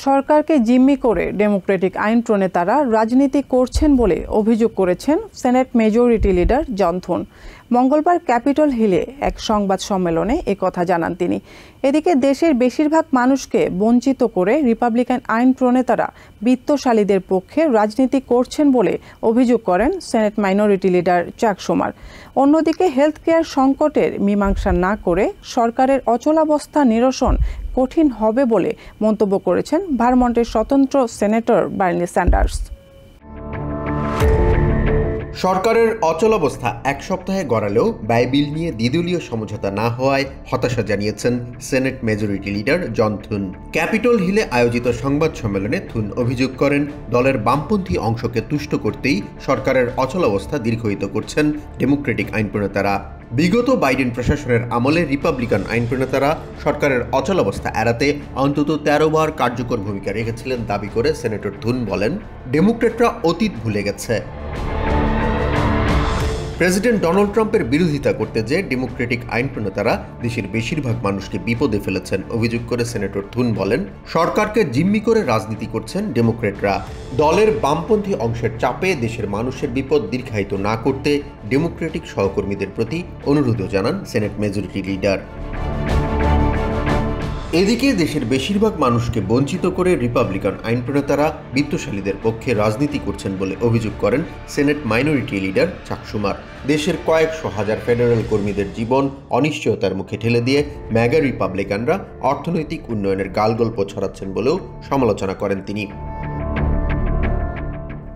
সরকারকে জিম্মি করে ডেমোক্রেটিক আইন প্রণেতারা রাজনীতি করছেন বলে অভিযোগ করেছেন সেনেট মেজরিটি লিডার জন থুন। মঙ্গলবার ক্যাপিটল হিলে এক সংবাদ সম্মেলনে একথা জানান তিনি। এদিকে দেশের বেশিরভাগ মানুষকে বঞ্চিত করে রিপাবলিকান আইন প্রণেতারা বিত্তশালীদের পক্ষে রাজনীতি করছেন বলে অভিযোগ করেন সেনেট মাইনরিটি লিডার চাক শুমার। অন্যদিকে হেলথ কেয়ার সংকটের মীমাংসা না করে সরকারের অচলাবস্থা নিরসন কঠিন হবে বলে মন্তব্য করেছেন ভারমন্টের স্বতন্ত্র সেনেটর বার্নি স্যান্ডার্স। সরকারের অচলাবস্থা এক সপ্তাহে গড়ালেও ব্যয় বিল নিয়ে দ্বিদলীয় সমঝোতা না হওয়ায় হতাশা জানিয়েছেন Senate majority leader John Thune. Capitol হিলে আয়োজিত সংবাদ সম্মেলনে থুন অভিযোগ করেন দলের বামপন্থী অংশকে তুষ্ট করতেই সরকারের অচলাবস্থা দীর্ঘায়িত করছেন ডেমোক্রেটিক আইন প্রণেতারা। বিগত বাইডেন প্রশাসনের আমলে রিপাবলিকান আইন প্রণেতারা সরকারের অচলাবস্থা এড়াতে অন্তত ১৩ বার কার্যকর ভূমিকা রেখেছিলেন দাবি করে সেনেটর থুন বলেন, ডেমোক্রেটরা অতীত ভুলে গেছে। প্রেসিডেন্ট ডোনাল্ড ট্রাম্পের বিরোধিতা করতে যে ডেমোক্রেটিক আইন প্রণেতারা দেশের বেশিরভাগ মানুষকে বিপদে ফেলেছেন অভিযোগ করে সেনেটর থুন বলেন, সরকারকে জিম্মি করে রাজনীতি করছেন ডেমোক্রেটরা। দলের বামপন্থী অংশের চাপে দেশের মানুষের বিপদ দীর্ঘায়িত না করতে ডেমোক্রেটিক সহকর্মীদের প্রতি অনুরোধও জানান সেনেট মেজরিটি লিডার। এদিকে দেশের বেশিরভাগ মানুষকে বঞ্চিত করে রিপাবলিকান আইন প্রণেতারা বিত্তশালীদের পক্ষে রাজনীতি করছেন বলে অভিযোগ করেন সেনেট মাইনরিটি লিডার চাক শুমার। দেশের কয়েকশো হাজার ফেডারেল কর্মীদের জীবন অনিশ্চয়তার মুখে ঠেলে দিয়ে ম্যাগা রিপাবলিকানরা অর্থনৈতিক উন্নয়নের গালগল্প ছড়াচ্ছেন বলেও সমালোচনা করেন তিনি।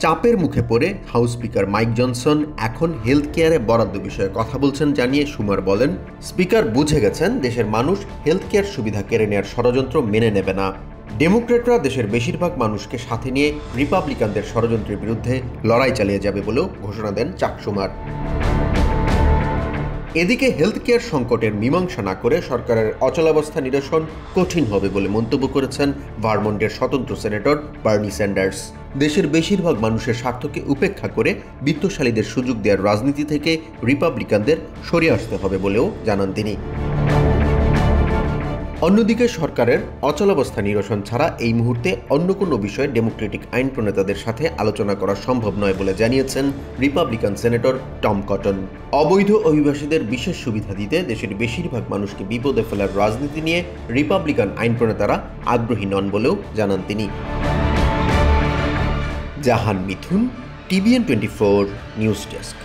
চাপের মুখে পড়ে হাউস স্পিকার মাইক জনসন এখন হেলথ কেয়ারে বরাদ্দ বিষয়ে কথা বলছেন জানিয়ে শুমার বলেন, স্পিকার বুঝে গেছেন দেশের মানুষ হেলথ কেয়ার সুবিধা কেড়ে নেওয়ার ষড়যন্ত্র মেনে নেবে না। ডেমোক্রেটরা দেশের বেশিরভাগ মানুষকে সাথে নিয়ে রিপাবলিকানদের ষড়যন্ত্রের বিরুদ্ধে লড়াই চালিয়ে যাবে বলেও ঘোষণা দেন চাক শুমার। এদিকে হেলথ কেয়ার সংকটের মীমাংসা না করে সরকারের অচলাবস্থা নিরসন কঠিন হবে বলে মন্তব্য করেছেন ভারমন্টের স্বতন্ত্র সেনেটর বার্নি স্যান্ডার্স। দেশের বেশিরভাগ মানুষের স্বার্থকে উপেক্ষা করে বিত্তশালীদের সুযোগ দেওয়ার রাজনীতি থেকে রিপাবলিকানদের সরে আসতে হবে বলেও জানান তিনি। অন্যদিকে সরকারের অচলাবস্থা নিরসন ছাড়া এই মুহূর্তে অন্য কোনো বিষয়ে ডেমোক্রেটিক আইন প্রণেতাদের সাথে আলোচনা করা সম্ভব নয় বলে জানিয়েছেন রিপাবলিকান সেনেটর টম কটন। অবৈধ অভিবাসীদের বিশেষ সুবিধা দিতে দেশের বেশিরভাগ মানুষকে বিপদে ফেলার রাজনীতি নিয়ে রিপাবলিকান আইন প্রণেতারা আগ্রহী নন বলেও জানান তিনি। জাহান মিথুন, TVN 24 news desk.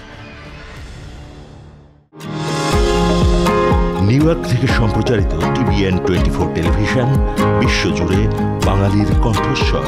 New York থেকে সম্প্রচারিত TVN 24 টেলিভিশন বিশ্বজুড়ে বাঙালির কণ্ঠস্বর।